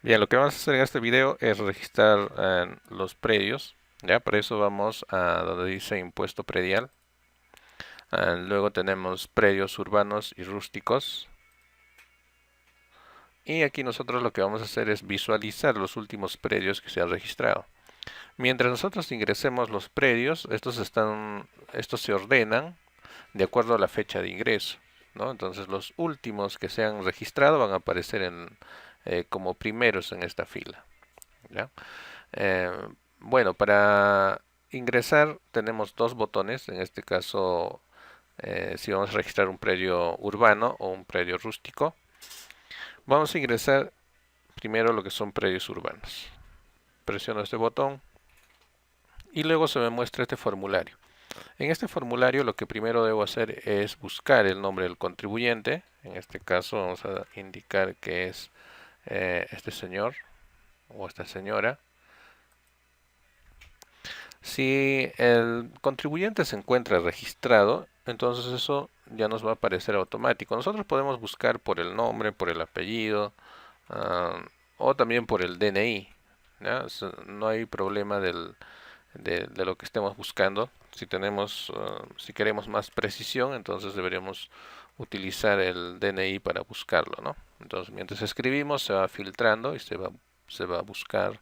Bien, lo que vamos a hacer en este video es registrar los predios. Ya, para eso vamos a donde dice impuesto predial. Luego tenemos predios urbanos y rústicos. Y aquí nosotros lo que vamos a hacer es visualizar los últimos predios que se han registrado. Mientras nosotros ingresemos los predios, estos se ordenan de acuerdo a la fecha de ingreso, ¿no? Entonces los últimos que se han registrado van a aparecer como primeros en esta fila, ¿ya? Eh, bueno, para ingresar tenemos dos botones. En este caso, si vamos a registrar un predio urbano o un predio rústico, vamos a ingresar primero lo que son predios urbanos. Presiono este botón y luego se me muestra este formulario. En este formulario lo que primero debo hacer es buscar el nombre del contribuyente. En este caso vamos a indicar que es este señor o esta señora. Si el contribuyente se encuentra registrado, entonces eso ya nos va a aparecer automático. Nosotros podemos buscar por el nombre, por el apellido, ah, o también por el DNI. ¿Ya? No hay problema de lo que estemos buscando. Si queremos más precisión, entonces deberíamos utilizar el DNI para buscarlo, ¿no? Entonces, mientras escribimos, se va filtrando y se va a buscar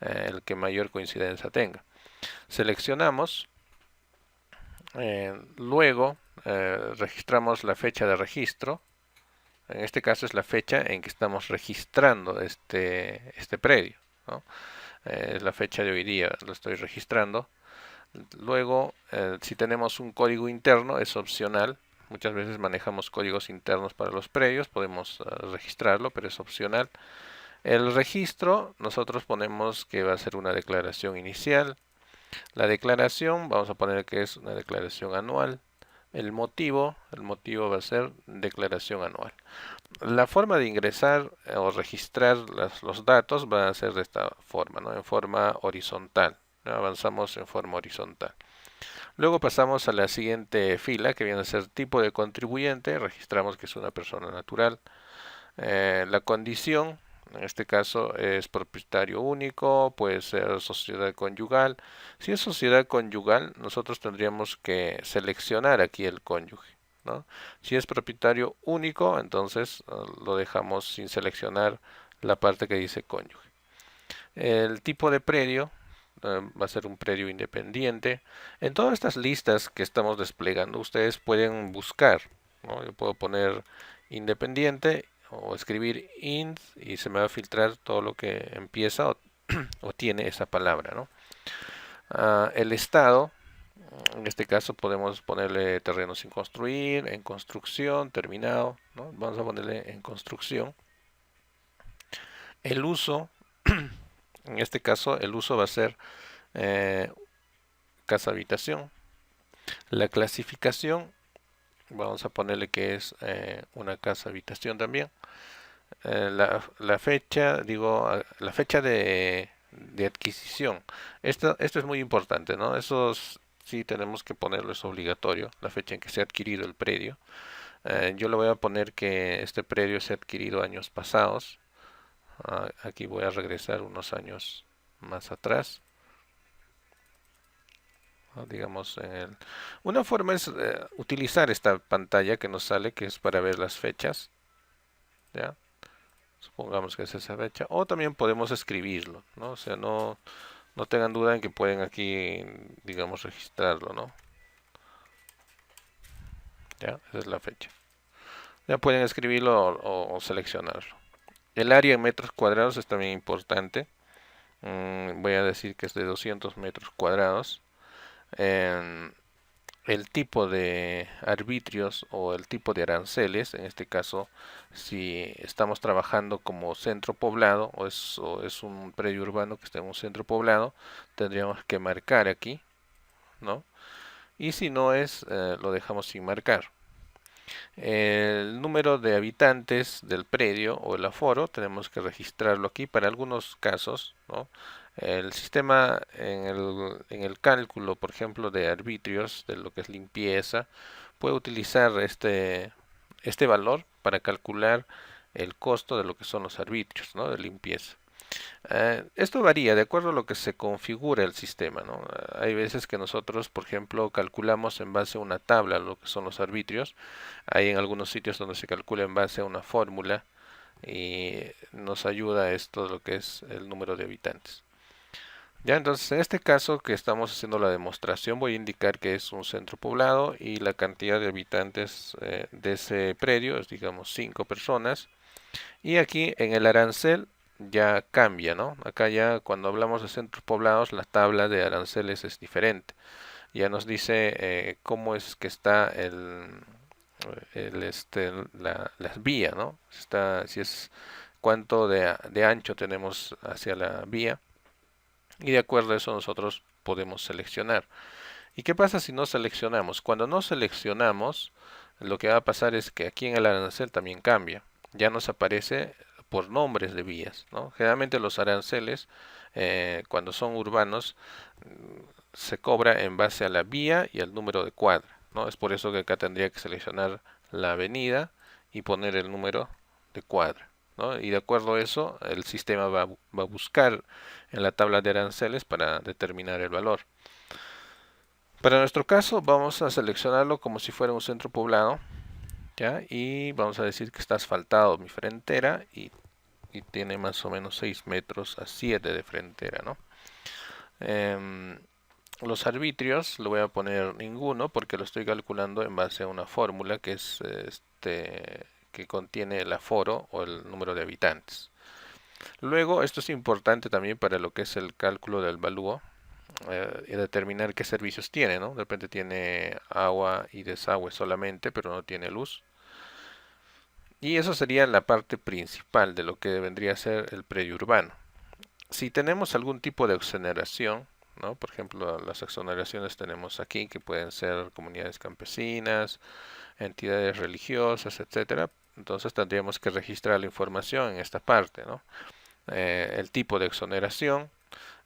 el que mayor coincidencia tenga. Seleccionamos, luego registramos la fecha de registro. En este caso es la fecha en que estamos registrando este predio, ¿no? Es la fecha de hoy día, lo estoy registrando. Luego, si tenemos un código interno, es opcional. Muchas veces manejamos códigos internos para los predios, podemos registrarlo, pero es opcional. El registro, nosotros ponemos que va a ser una declaración inicial. La declaración, vamos a poner que es una declaración anual. El motivo va a ser declaración anual. La forma de ingresar o registrar los datos va a ser de esta forma, ¿no? En forma horizontal, ¿no? Avanzamos en forma horizontal. Luego pasamos a la siguiente fila, que viene a ser tipo de contribuyente. Registramos que es una persona natural. La condición, en este caso es propietario único, puede ser sociedad conyugal. Si es sociedad conyugal, nosotros tendríamos que seleccionar aquí el cónyuge, ¿no? Si es propietario único, entonces lo dejamos sin seleccionar la parte que dice cónyuge. El tipo de predio va a ser un predio independiente. En todas estas listas que estamos desplegando, ustedes pueden buscar, ¿no? Yo puedo poner independiente o escribir int y se me va a filtrar todo lo que empieza o tiene esa palabra, ¿no? El estado, en este caso podemos ponerle terreno sin construir, en construcción, terminado, ¿no? Vamos a ponerle en construcción. El uso, en este caso el uso va a ser eh, casa habitación. La clasificación, vamos a ponerle que es una casa habitación también. La fecha, la fecha de adquisición. Esto es muy importante, ¿no? Sí tenemos que ponerlo, es obligatorio, la fecha en que se ha adquirido el predio. Yo le voy a poner que este predio se ha adquirido años pasados. Aquí voy a regresar unos años más atrás. Digamos, una forma es utilizar esta pantalla que nos sale, que es para ver las fechas, ¿ya? Supongamos que es esa fecha. O también podemos escribirlo, ¿no? O sea, no tengan duda en que pueden aquí, digamos, registrarlo, ¿no? ¿Ya? Esa es la fecha. Ya pueden escribirlo o seleccionarlo. El área en metros cuadrados es también importante. Voy a decir que es de 200 metros cuadrados. En el tipo de arbitrios o el tipo de aranceles, en este caso, si estamos trabajando como centro poblado o es un predio urbano que está en un centro poblado, tendríamos que marcar aquí, ¿no? Y si no es, lo dejamos sin marcar. El número de habitantes del predio o el aforo tenemos que registrarlo aquí para algunos casos, ¿no? El sistema en el cálculo, por ejemplo, de arbitrios, de lo que es limpieza, puede utilizar este valor para calcular el costo de lo que son los arbitrios, ¿no? De limpieza. Esto varía de acuerdo a lo que se configura el sistema, ¿no? Hay veces que nosotros, por ejemplo, calculamos en base a una tabla lo que son los arbitrios. Hay en algunos sitios donde se calcula en base a una fórmula y nos ayuda esto lo que es el número de habitantes. Ya, entonces en este caso que estamos haciendo la demostración voy a indicar que es un centro poblado y la cantidad de habitantes de ese predio es digamos 5 personas. Y aquí en el arancel ya cambia, ¿no? Acá ya cuando hablamos de centros poblados la tabla de aranceles es diferente. Ya nos dice cómo es que está la vía, ¿no? Está, si es cuánto de ancho tenemos hacia la vía y de acuerdo a eso nosotros podemos seleccionar. ¿Y qué pasa si no seleccionamos? Cuando no seleccionamos, lo que va a pasar es que aquí en el arancel también cambia. Ya nos aparece por nombres de vías, ¿no? Generalmente los aranceles, cuando son urbanos, se cobra en base a la vía y al número de cuadra, ¿no? Es por eso que acá tendría que seleccionar la avenida y poner el número de cuadra, ¿no? Y de acuerdo a eso, el sistema va a buscar en la tabla de aranceles para determinar el valor. Para nuestro caso vamos a seleccionarlo como si fuera un centro poblado, ¿ya? Y vamos a decir que está asfaltado mi frontera y tiene más o menos 6 metros a 7 de frontera, ¿no? Em, los arbitrios lo voy a poner ninguno porque lo estoy calculando en base a una fórmula que es que contiene el aforo o el número de habitantes. Luego, esto es importante también para lo que es el cálculo del valúo, y determinar qué servicios tiene, ¿no? De repente tiene agua y desagüe solamente, pero no tiene luz. Y eso sería la parte principal de lo que vendría a ser el predio urbano. Si tenemos algún tipo de exoneración, ¿no? Por ejemplo, las exoneraciones tenemos aquí que pueden ser comunidades campesinas, entidades religiosas, etcétera. Entonces tendríamos que registrar la información en esta parte, ¿no? El tipo de exoneración,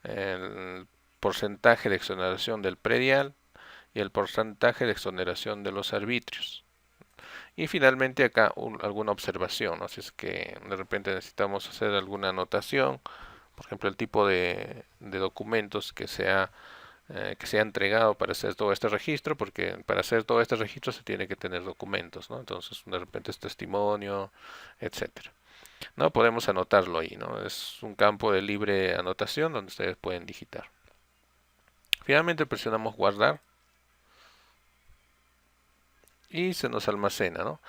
el porcentaje de exoneración del predial y el porcentaje de exoneración de los arbitrios. Y finalmente acá alguna observación, ¿no? Si es que de repente necesitamos hacer alguna anotación, por ejemplo el tipo de documentos que se ha entregado para hacer todo este registro, porque para hacer todo este registro se tiene que tener documentos, ¿no? Entonces de repente es testimonio, etcétera. No podemos anotarlo ahí, ¿no? Es un campo de libre anotación donde ustedes pueden digitar. Finalmente presionamos guardar y se nos almacena, ¿no?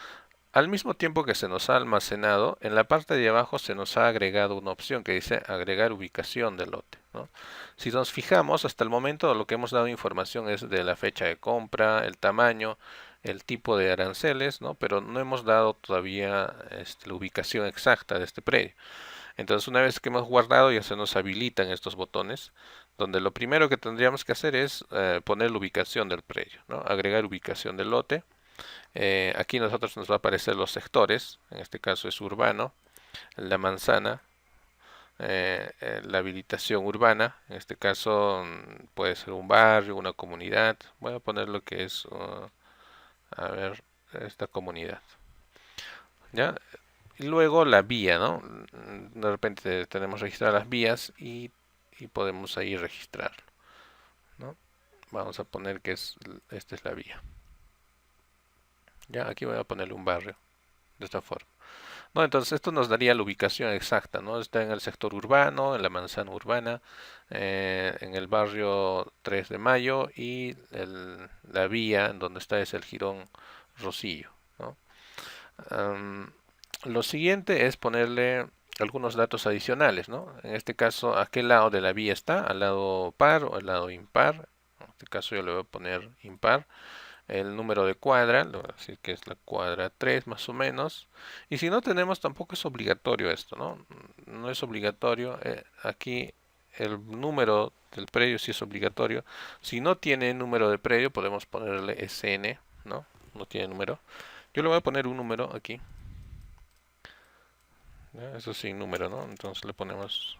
Al mismo tiempo que se nos ha almacenado, en la parte de abajo se nos ha agregado una opción que dice agregar ubicación del lote, ¿no? Si nos fijamos, hasta el momento lo que hemos dado información es de la fecha de compra, el tamaño, el tipo de aranceles, ¿no? Pero no hemos dado todavía la ubicación exacta de este predio. Entonces, una vez que hemos guardado, ya se nos habilitan estos botones, donde lo primero que tendríamos que hacer es poner la ubicación del predio, ¿no? Agregar ubicación del lote. Aquí nosotros nos va a aparecer los sectores, en este caso es urbano, la manzana, la habilitación urbana, en este caso puede ser un barrio, una comunidad. Voy a poner lo que es, a ver, esta comunidad. ¿Ya? Y luego la vía, ¿no? De repente tenemos registradas las vías y podemos ahí registrarlo, ¿no? Vamos a poner que esta es la vía. Ya, aquí voy a ponerle un barrio de esta forma. No, entonces esto nos daría la ubicación exacta, ¿no? Está en el sector urbano, en la manzana urbana, en el barrio 3 de Mayo y la vía en donde está es el jirón Rosillo, ¿no? Am, lo siguiente es ponerle algunos datos adicionales, ¿no? En este caso, ¿a qué lado de la vía está? ¿Al lado par o al lado impar? En este caso yo le voy a poner impar. El número de cuadra, le voy a decir que es la cuadra 3 más o menos. Y si no tenemos, tampoco es obligatorio esto, ¿no? No es obligatorio. Aquí el número del predio sí es obligatorio. Si no tiene número de predio, podemos ponerle SN, ¿no? No tiene número. Yo le voy a poner un número aquí. ¿Ya? Eso sin número, ¿no? Entonces le ponemos,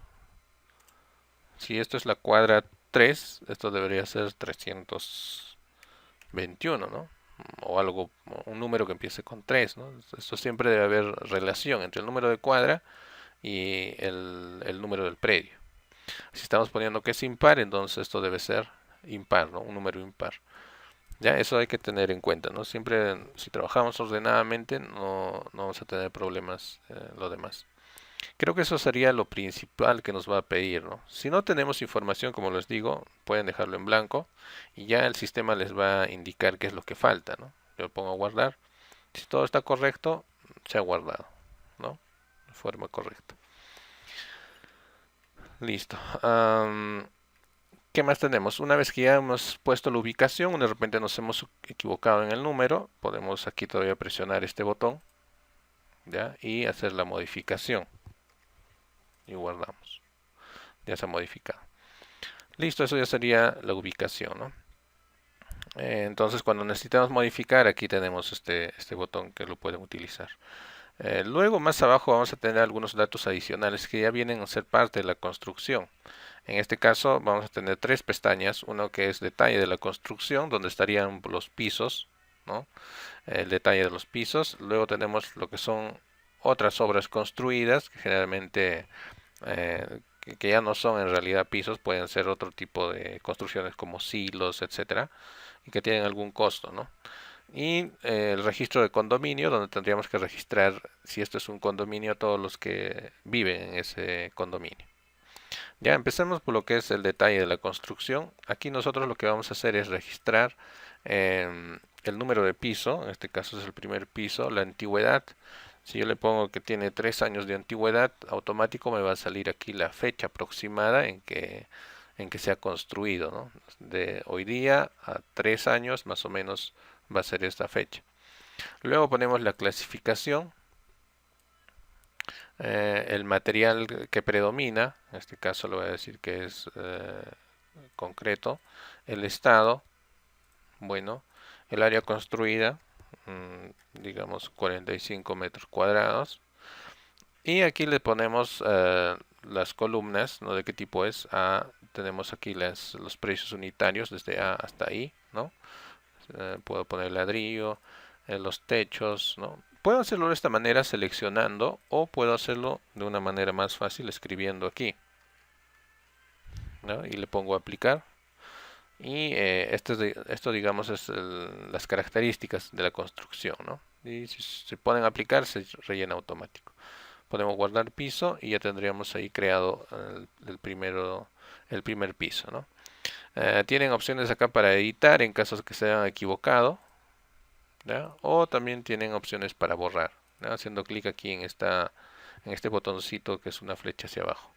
si esto es la cuadra 3, esto debería ser 321, ¿no? O algo, un número que empiece con 3, ¿no? Esto siempre debe haber relación entre el número de cuadra y el número del predio. Si estamos poniendo que es impar, entonces esto debe ser impar, ¿no? Un número impar. Ya, eso hay que tener en cuenta, ¿no? Siempre, si trabajamos ordenadamente, no vamos a tener problemas lo demás. Creo que eso sería lo principal que nos va a pedir, ¿no? Si no tenemos información, como les digo, pueden dejarlo en blanco y ya el sistema les va a indicar qué es lo que falta, ¿no? Yo pongo a guardar. Si todo está correcto, se ha guardado, ¿no? De forma correcta. Listo. ¿Qué más tenemos? Una vez que ya hemos puesto la ubicación, de repente nos hemos equivocado en el número, podemos aquí todavía presionar este botón, ¿ya? Y hacer la modificación. Y guardamos. Ya se ha modificado. Listo, eso ya sería la ubicación, ¿no? Entonces, cuando necesitamos modificar, aquí tenemos este botón que lo pueden utilizar. Luego, más abajo, vamos a tener algunos datos adicionales que ya vienen a ser parte de la construcción. En este caso, vamos a tener tres pestañas. Uno que es detalle de la construcción, donde estarían los pisos, ¿no? El detalle de los pisos. Luego tenemos lo que son otras obras construidas, que generalmente que ya no son en realidad pisos, pueden ser otro tipo de construcciones como silos, etcétera, y que tienen algún costo, ¿no? Y el registro de condominio, donde tendríamos que registrar, si esto es un condominio, todos los que viven en ese condominio. Ya empecemos por lo que es el detalle de la construcción. Aquí nosotros lo que vamos a hacer es registrar el número de piso, en este caso es el primer piso, la antigüedad. Si yo le pongo que tiene 3 años de antigüedad, automático me va a salir aquí la fecha aproximada en que se ha construido, ¿no? De hoy día a 3 años más o menos va a ser esta fecha. Luego ponemos la clasificación, el material que predomina, en este caso le voy a decir que es concreto, el estado, bueno, el área construida, digamos 45 metros cuadrados, y aquí le ponemos las columnas, ¿no? De qué tipo es. Tenemos aquí los precios unitarios desde A hasta I, ¿no? Puedo poner ladrillo, los techos, ¿no? Puedo hacerlo de esta manera seleccionando o puedo hacerlo de una manera más fácil escribiendo aquí, ¿no? Y le pongo aplicar. Y esto digamos es las características de la construcción, ¿no? Y si se ponen a aplicar se rellena automático. Podemos guardar piso y ya tendríamos ahí creado el primer piso, ¿no? Tienen opciones acá para editar en caso de que se hayan equivocado, ¿ya? O también tienen opciones para borrar, ¿ya? Haciendo clic aquí en este botoncito que es una flecha hacia abajo.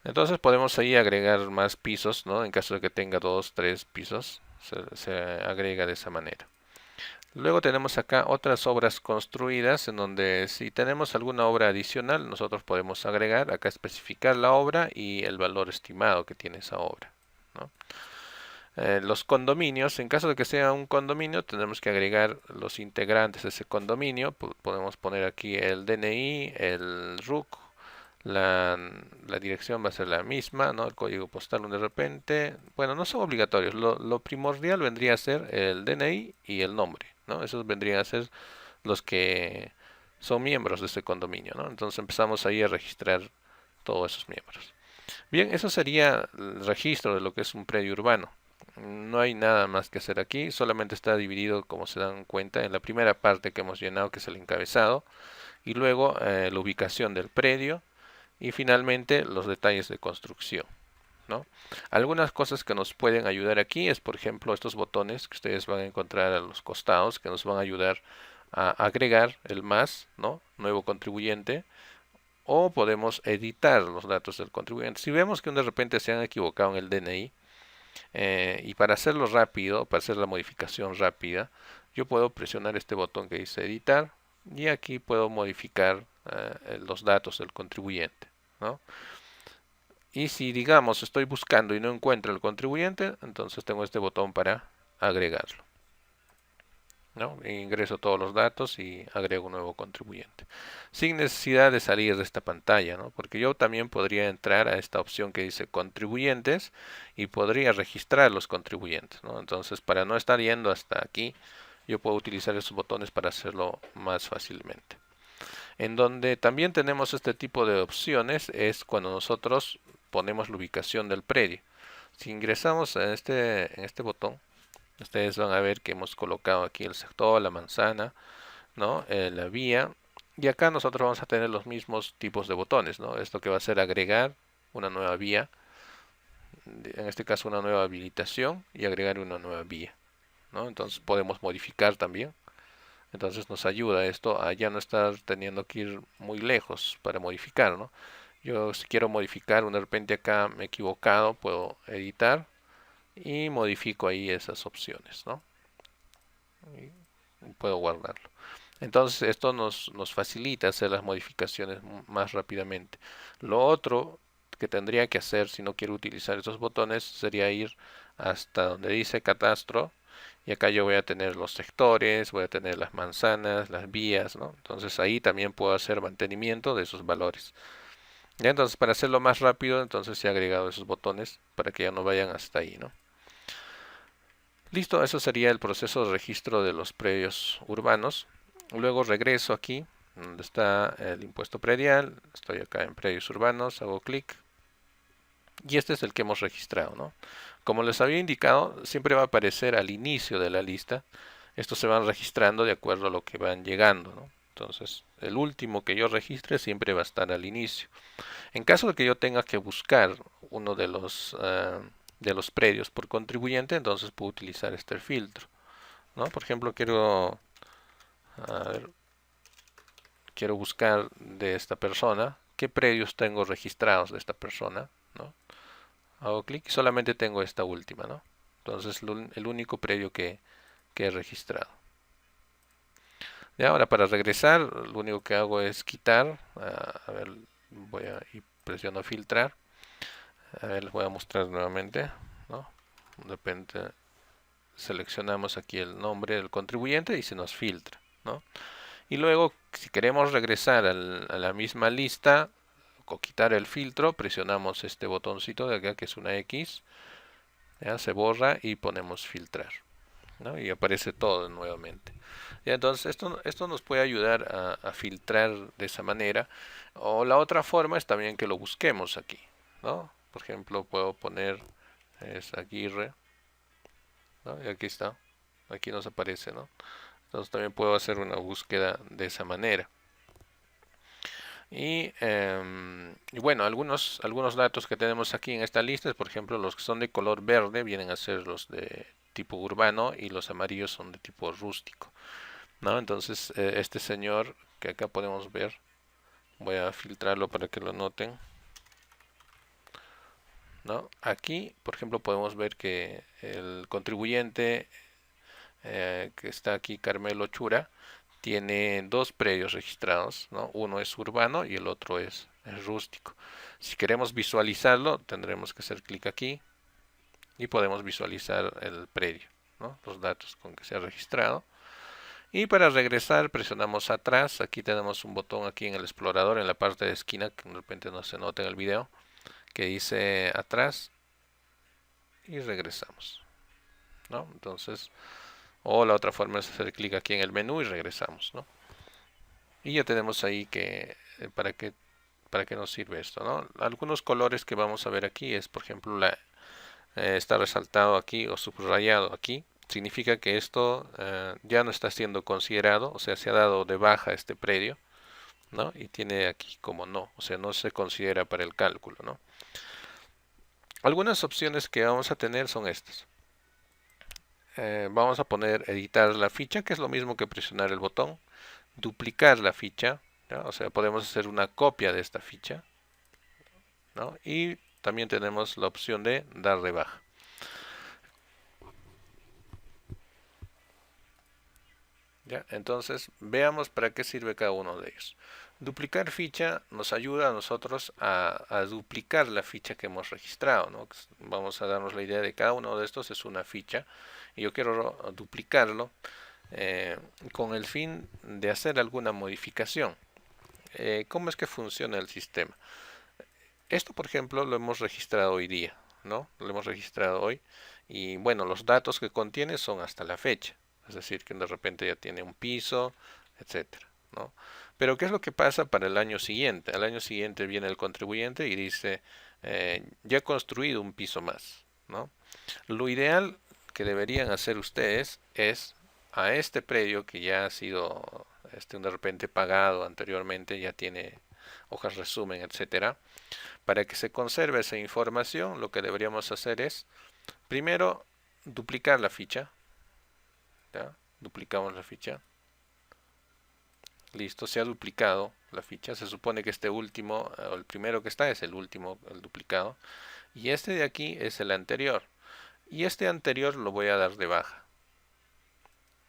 Entonces podemos ahí agregar más pisos, ¿no? En caso de que tenga 2, 3 pisos, se agrega de esa manera. Luego tenemos acá otras obras construidas en donde si tenemos alguna obra adicional nosotros podemos agregar, acá especificar la obra y el valor estimado que tiene esa obra, ¿no? Los condominios, en caso de que sea un condominio tenemos que agregar los integrantes de ese condominio, podemos poner aquí el DNI, el RUC, la dirección va a ser la misma, ¿no? El código postal de repente, bueno, no son obligatorios, lo primordial vendría a ser el DNI y el nombre, ¿no? Esos vendrían a ser los que son miembros de este condominio, ¿no? Entonces empezamos ahí a registrar todos esos miembros. Bien, eso sería el registro de lo que es un predio urbano. No hay nada más que hacer aquí, solamente está dividido, como se dan cuenta, en la primera parte que hemos llenado, que es el encabezado, y luego la ubicación del predio, y finalmente los detalles de construcción, ¿no? Algunas cosas que nos pueden ayudar aquí es, por ejemplo, estos botones que ustedes van a encontrar a los costados, que nos van a ayudar a agregar el más, ¿no? Nuevo contribuyente, o podemos editar los datos del contribuyente. Si vemos que de repente se han equivocado en el DNI, y para hacerlo rápido, para hacer la modificación rápida, yo puedo presionar este botón que dice editar y aquí puedo modificar los datos del contribuyente, ¿no? Y si digamos estoy buscando y no encuentro el contribuyente, entonces tengo este botón para agregarlo, ¿no? Ingreso todos los datos y agrego un nuevo contribuyente. Sin necesidad de salir de esta pantalla, ¿no? Porque yo también podría entrar a esta opción que dice contribuyentes y podría registrar los contribuyentes, ¿no? Entonces, para no estar yendo hasta aquí, yo puedo utilizar esos botones para hacerlo más fácilmente. En donde también tenemos este tipo de opciones es cuando nosotros ponemos la ubicación del predio. Si ingresamos en este botón, ustedes van a ver que hemos colocado aquí el sector, la manzana, ¿no? La vía. Y acá nosotros vamos a tener los mismos tipos de botones, ¿no? Esto que va a ser agregar una nueva vía, en este caso una nueva habilitación y agregar una nueva vía, ¿no? Entonces podemos modificar también. Entonces nos ayuda esto a ya no estar teniendo que ir muy lejos para modificar, ¿no? Yo si quiero modificar, de repente acá me he equivocado, puedo editar y modifico ahí esas opciones, ¿no? Y puedo guardarlo. Entonces esto nos facilita hacer las modificaciones más rápidamente. Lo otro que tendría que hacer si no quiero utilizar esos botones sería ir hasta donde dice catastro y acá yo voy a tener los sectores, voy a tener las manzanas, las vías, ¿no? Entonces ahí también puedo hacer mantenimiento de esos valores. Ya, entonces para hacerlo más rápido, entonces he agregado esos botones para que ya no vayan hasta ahí, ¿no? Listo, eso sería el proceso de registro de los predios urbanos. Luego regreso aquí, donde está el impuesto predial. Estoy acá en predios urbanos, hago clic. Y este es el que hemos registrado, ¿no? Como les había indicado, siempre va a aparecer al inicio de la lista. Estos se van registrando de acuerdo a lo que van llegando, ¿no? Entonces, el último que yo registre siempre va a estar al inicio. En caso de que yo tenga que buscar uno de los predios por contribuyente, entonces puedo utilizar este filtro, ¿no? Por ejemplo, a ver, quiero buscar de esta persona qué predios tengo registrados de esta persona, ¿no? Hago clic y solamente tengo esta última, ¿no? Entonces, el único predio que he registrado. Y ahora para regresar, lo único que hago es quitar, a ver, voy a y presiono filtrar. A ver, les voy a mostrar nuevamente, ¿no? De repente seleccionamos aquí el nombre del contribuyente y se nos filtra, ¿no? Y luego, si queremos regresar a la misma lista o quitar el filtro, presionamos este botoncito de acá que es una X, ¿ya? Se borra y ponemos filtrar, ¿no? Y aparece todo nuevamente. ¿Ya? Entonces esto nos puede ayudar a filtrar de esa manera. O la otra forma es también que lo busquemos aquí, ¿no? Por ejemplo, puedo poner es Aguirre, ¿no? Y aquí está, aquí nos aparece, ¿no? Entonces también puedo hacer una búsqueda de esa manera. Y bueno, algunos datos que tenemos aquí en esta lista, es, por ejemplo, los que son de color verde vienen a ser los de tipo urbano y los amarillos son de tipo rústico, ¿no? Entonces, este señor que acá podemos ver, voy a filtrarlo para que lo noten, ¿no? Aquí, por ejemplo, podemos ver que el contribuyente que está aquí, Carmelo Chura, tiene dos predios registrados, ¿no? Uno es urbano y el otro es rústico. Si queremos visualizarlo, tendremos que hacer clic aquí y podemos visualizar el predio, ¿no? Los datos con que se ha registrado. Y para regresar presionamos atrás, aquí tenemos un botón aquí en el explorador en la parte de esquina que de repente no se nota en el video, que dice atrás y regresamos, ¿no? Entonces, o la otra forma es hacer clic aquí en el menú y regresamos, ¿no? Y ya tenemos ahí que para qué nos sirve esto, ¿no? Algunos colores que vamos a ver aquí es, por ejemplo, está resaltado aquí o subrayado aquí. Significa que esto ya no está siendo considerado, o sea, se ha dado de baja este predio, ¿no? Y tiene aquí como no, o sea, no se considera para el cálculo, ¿no? Algunas opciones que vamos a tener son estas. Vamos a poner editar la ficha, que es lo mismo que presionar el botón, duplicar la ficha, ¿ya? O sea, podemos hacer una copia de esta ficha, ¿no? Y también tenemos la opción de dar de baja. ¿Ya? Entonces, veamos para qué sirve cada uno de ellos. Duplicar ficha nos ayuda a nosotros a duplicar la ficha que hemos registrado, ¿no? Vamos a darnos la idea de cada uno de estos es una ficha y yo quiero duplicarlo eh, con el fin de hacer alguna modificación. ¿Cómo es que funciona el sistema? Esto, por ejemplo, lo hemos registrado hoy día, ¿no? Lo hemos registrado hoy y bueno, los datos que contiene son hasta la fecha, es decir, que de repente ya tiene un piso, etcétera, ¿no? Pero ¿qué es lo que pasa para el año siguiente? Al año siguiente viene el contribuyente y dice, ya he construido un piso más, ¿no? Lo ideal que deberían hacer ustedes es a este predio que ya ha sido de repente pagado anteriormente, ya tiene hojas resumen, etcétera. Para que se conserve esa información, lo que deberíamos hacer es primero duplicar la ficha, ¿ya? Duplicamos la ficha. Listo, se ha duplicado la ficha. Se supone que este último, o el primero que está es el último, el duplicado. Y este de aquí es el anterior. Y este anterior lo voy a dar de baja.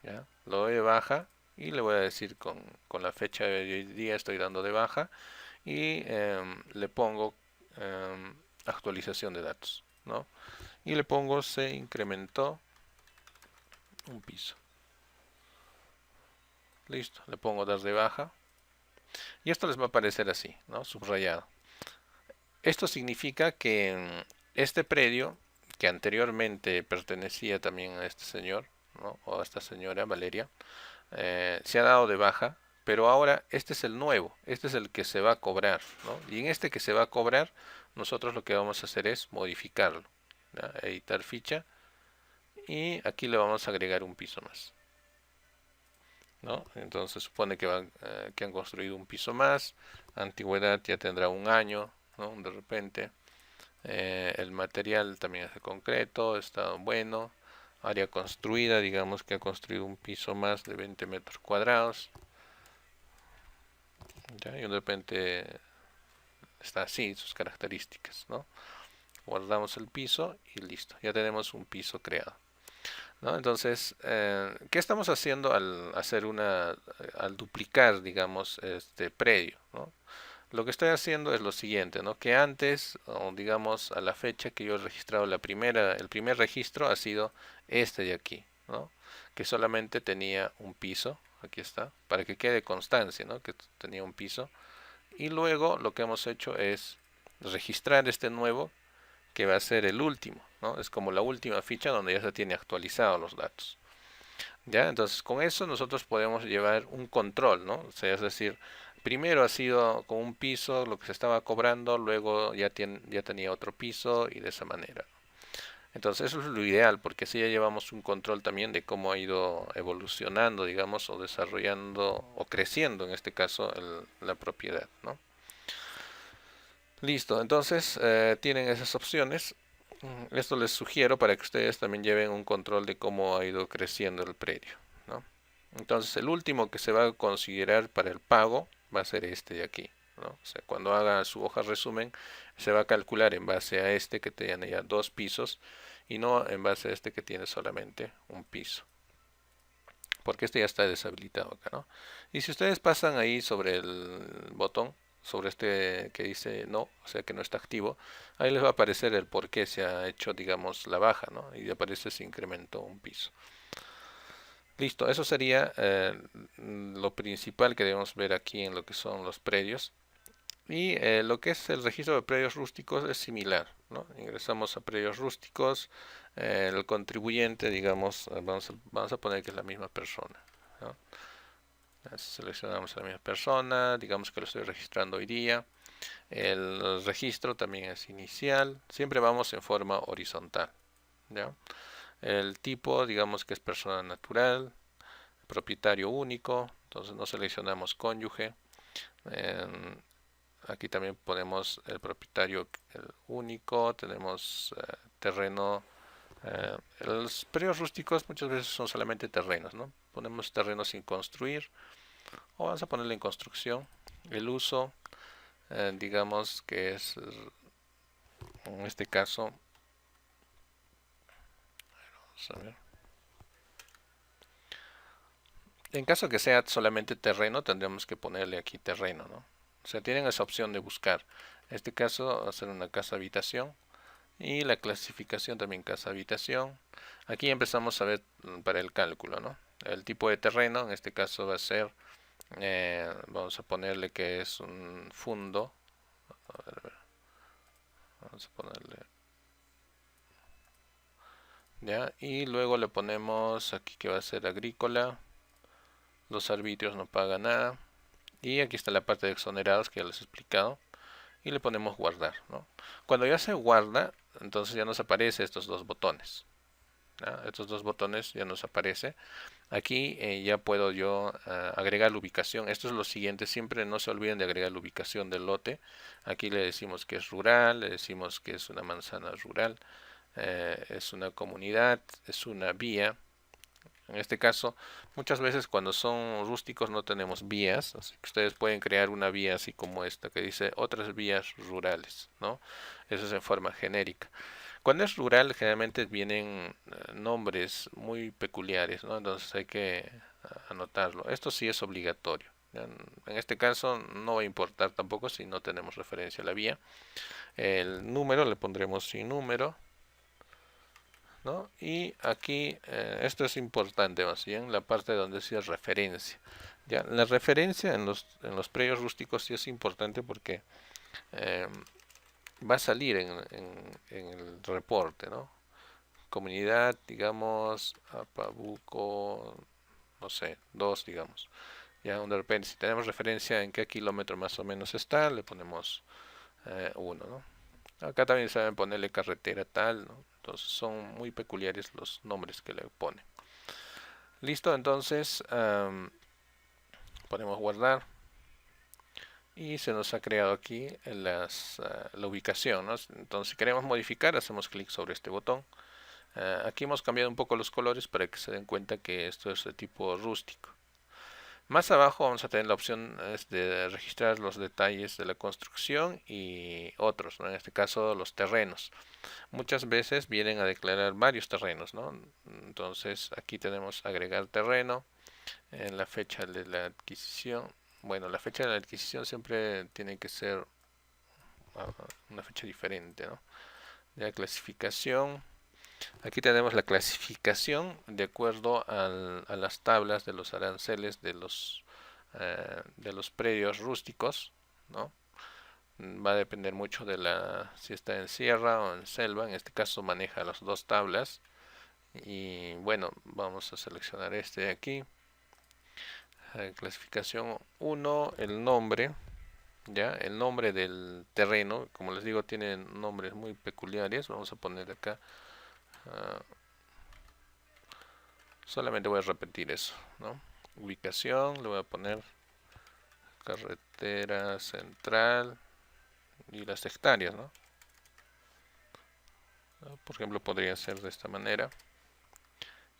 ¿Ya? Lo doy de baja y le voy a decir con la fecha de hoy día estoy dando de baja y le pongo actualización de datos, ¿no? Y le pongo se incrementó un piso. Listo, le pongo dar de baja y esto les va a aparecer así, ¿no? Subrayado. Esto significa que este predio, que anteriormente pertenecía también a este señor, ¿no? O a esta señora Valeria, se ha dado de baja, pero ahora este es el nuevo, este es el que se va a cobrar, ¿no? Y en este que se va a cobrar, nosotros lo que vamos a hacer es modificarlo, ¿ya? Editar ficha, y aquí le vamos a agregar un piso más, ¿no? Entonces supone que han construido un piso más, antigüedad ya tendrá un año, ¿no? De repente. El material también es de concreto, está bueno. Área construida, digamos que ha construido un piso más de 20 metros cuadrados. ¿Ya? Y de repente está así, sus características, ¿no? Guardamos el piso y listo, ya tenemos un piso creado, ¿no? Entonces, ¿qué estamos haciendo al duplicar, digamos, este predio, ¿no? Lo que estoy haciendo es lo siguiente, ¿no? Que antes, o digamos a la fecha que yo he registrado el primer registro ha sido este de aquí, ¿no? Que solamente tenía un piso, aquí está, para que quede constancia, ¿no? Que tenía un piso. Y luego lo que hemos hecho es registrar este nuevo, que va a ser el último, ¿no? Es como la última ficha donde ya se tiene actualizados los datos. ¿Ya? Entonces, con eso nosotros podemos llevar un control, ¿no? O sea, es decir, primero ha sido con un piso lo que se estaba cobrando, luego ya tenía otro piso y de esa manera. Entonces, eso es lo ideal, porque así ya llevamos un control también de cómo ha ido evolucionando, digamos, o desarrollando, o creciendo, en este caso, la propiedad, ¿no? Listo, entonces tienen esas opciones. Esto les sugiero para que ustedes también lleven un control de cómo ha ido creciendo el predio, ¿no? Entonces el último que se va a considerar para el pago va a ser este de aquí, ¿no? O sea, cuando haga su hoja resumen se va a calcular en base a este que tiene ya dos pisos y no en base a este que tiene solamente un piso, porque este ya está deshabilitado acá, ¿no? Y si ustedes pasan ahí sobre el botón, sobre este que dice no, o sea que no está activo, ahí les va a aparecer el por qué se ha hecho, digamos, la baja, ¿no? Y aparece se incrementó un piso. Listo, eso sería lo principal que debemos ver aquí en lo que son los predios. Y lo que es el registro de predios rústicos es similar, ¿no? Ingresamos a predios rústicos, el contribuyente, digamos, vamos a poner que es la misma persona, ¿no? Seleccionamos a la misma persona, digamos que lo estoy registrando hoy día. El registro también es inicial, siempre vamos en forma horizontal, ¿ya? El tipo, digamos que es persona natural, propietario único, entonces no seleccionamos cónyuge. Aquí también ponemos el propietario el único, tenemos terreno. Los predios rústicos muchas veces son solamente terrenos, ¿no? Ponemos terreno sin construir o vamos a ponerle en construcción. El uso, digamos que es, en este caso, vamos a ver. En caso que sea solamente terreno, tendríamos que ponerle aquí terreno, ¿no? O sea, tienen esa opción de buscar. En este caso, hacer una casa habitación y la clasificación también casa habitación. Aquí empezamos a ver para el cálculo, ¿no? El tipo de terreno, en este caso va a ser, vamos a ponerle que es un fundo. A ver, vamos a ponerle, ¿ya? Y luego le ponemos aquí que va a ser agrícola. Los arbitrios no pagan nada. Y aquí está la parte de exonerados que ya les he explicado. Y le ponemos guardar, ¿no? Cuando ya se guarda, entonces ya nos aparece estos dos botones. ¿Ya? Estos dos botones ya nos aparece. Aquí ya puedo yo agregar la ubicación. Esto es lo siguiente, siempre no se olviden de agregar la ubicación del lote. Aquí le decimos que es rural, le decimos que es una manzana rural, es una comunidad, es una vía. En este caso, muchas veces cuando son rústicos no tenemos vías, así que ustedes pueden crear una vía así como esta que dice otras vías rurales, ¿no? Eso es en forma genérica. Cuando es rural, generalmente vienen nombres muy peculiares, ¿no? Entonces hay que anotarlo. Esto sí es obligatorio. En este caso no va a importar tampoco si no tenemos referencia a la vía. El número le pondremos sin número, ¿no? Y aquí, esto es importante más bien, la parte donde dice referencia. Ya, la referencia en los predios rústicos sí es importante porque eh, va a salir en el reporte, ¿no? Comunidad, digamos, Apabuco, no sé, 2, digamos. Ya de repente, si tenemos referencia en qué kilómetro más o menos está, le ponemos 1, ¿no? Acá también saben ponerle carretera tal, ¿no? Entonces son muy peculiares los nombres que le ponen. Listo, entonces ponemos guardar y se nos ha creado aquí la ubicación, ¿no? Entonces si queremos modificar hacemos clic sobre este botón. Aquí hemos cambiado un poco los colores para que se den cuenta que esto es de tipo rústico. Más abajo vamos a tener la opción de registrar los detalles de la construcción y otros, ¿no? En este caso los terrenos. Muchas veces vienen a declarar varios terrenos, ¿no? Entonces aquí tenemos agregar terreno en la fecha de la adquisición. Bueno, la fecha de la adquisición siempre tiene que ser una fecha diferente, ¿no? La clasificación. Aquí tenemos la clasificación de acuerdo a las tablas de los aranceles de los predios rústicos, ¿no? Va a depender mucho de si está en sierra o en selva. En este caso maneja las dos tablas. Y bueno, vamos a seleccionar este de aquí. Clasificación 1, el nombre. Ya, el nombre del terreno, como les digo, tiene nombres muy peculiares. Vamos a poner acá. Solamente voy a repetir eso, ¿no? Ubicación, le voy a poner carretera central y las hectáreas, ¿no? Por ejemplo, podría ser de esta manera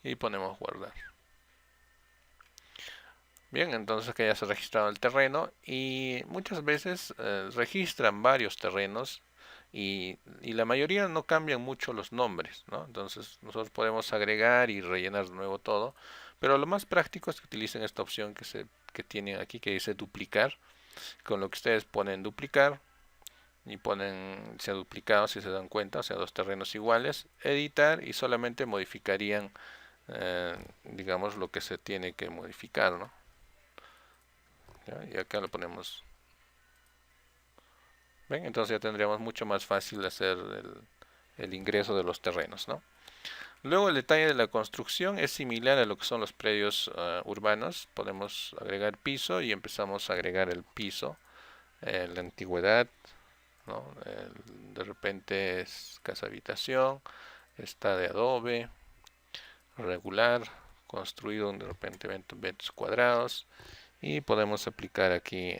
y ponemos guardar. Bien, entonces que ya se ha registrado el terreno y muchas veces registran varios terrenos y la mayoría no cambian mucho los nombres, ¿no? Entonces nosotros podemos agregar y rellenar de nuevo todo, pero lo más práctico es que utilicen esta opción que tienen aquí que dice duplicar, con lo que ustedes ponen duplicar y ponen se ha duplicado si se dan cuenta, o sea, dos terrenos iguales, editar y solamente modificarían digamos lo que se tiene que modificar, ¿no? ¿Ya? Y acá lo ponemos. ¿Ven? Entonces ya tendríamos mucho más fácil hacer el ingreso de los terrenos, ¿no? Luego el detalle de la construcción es similar a lo que son los predios urbanos. Podemos agregar piso y empezamos a agregar el piso, la antigüedad, ¿no? De repente es casa habitación, está de adobe, regular, construido de repente 20 metros cuadrados y podemos aplicar aquí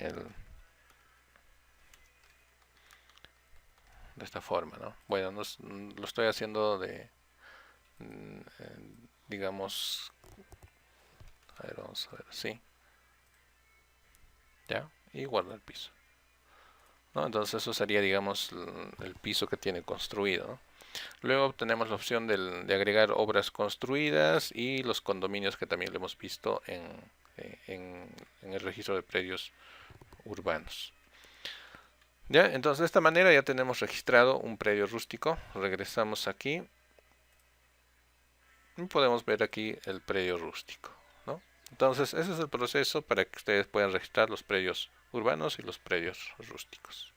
de esta forma, ¿no? Bueno, lo estoy haciendo digamos, a ver, vamos a ver, sí, ya, y guarda el piso, ¿no? Entonces eso sería, digamos, el piso que tiene construido, ¿no? Luego tenemos la opción de agregar obras construidas y los condominios que también lo hemos visto en el registro de predios urbanos. Ya, entonces de esta manera ya tenemos registrado un predio rústico. Regresamos aquí y podemos ver aquí el predio rústico, ¿no? Entonces ese es el proceso para que ustedes puedan registrar los predios urbanos y los predios rústicos.